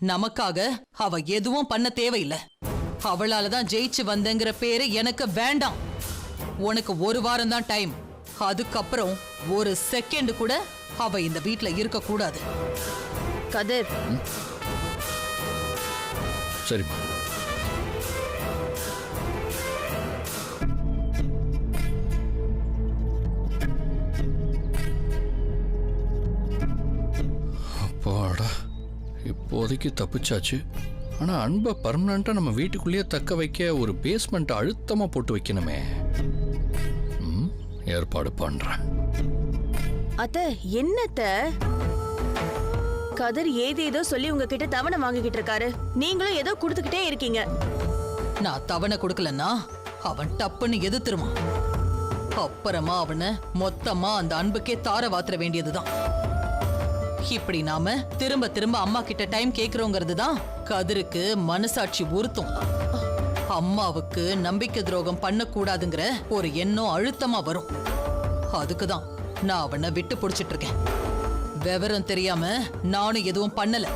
நமக்காக அவ எதுவும் பண்ண தேவையில்லை. அவளாலதான் ஜெயிச்சு வந்தங்கிற பேரு எனக்கு வேண்டாம். உனக்கு ஒரு வாரம் தான் டைம். அதுக்கப்புறம் ஒரு செகண்ட் கூட அவ இந்த வீட்ல இருக்க கூடாது. கதிர், சரிம்மா. அப்பாடா, இப்போதைக்கு தப்பிச்சாச்சு. ஆனா அன்பை பர்மனண்டா நம்ம வீட்டுக்குள்ளேயே தக்க வைக்க ஒரு பேஸ்மெண்ட் அழுத்தமா போட்டு வைக்கணுமே. ஏற்பாடு பண்றேன். அத்த என்னத்த கதிர் ஏதேதோ சொல்லி உங்ககிட்ட தவணை வாங்கிக்கிட்டு இருக்காரு. நீங்களும் ஏதோ கொடுத்துக்கிட்டே இருக்கீங்க. நான் தவணை கொடுக்கலன்னா அவன் டப்புன்னு எதிர்த்துருவான். அப்புறமா அவனை மொத்தமா அந்த அன்புக்கே தார வாத்துற வேண்டியதுதான். இப்படி நாம திரும்ப திரும்ப அம்மா கிட்ட டைம் கேக்குறோங்கிறது தான் கதிருக்கு மனசாட்சி உறுத்தும். அம்மாவுக்கு நம்பிக்கை துரோகம் பண்ணக்கூடாதுங்கிற ஒரு எண்ணம் அழுத்தமா வரும். அதுக்குதான் நான் அவனை விட்டு பிடிச்சிட்டு இருக்கேன். விவரம் தெரியாம நானும் எதுவும் பண்ணல.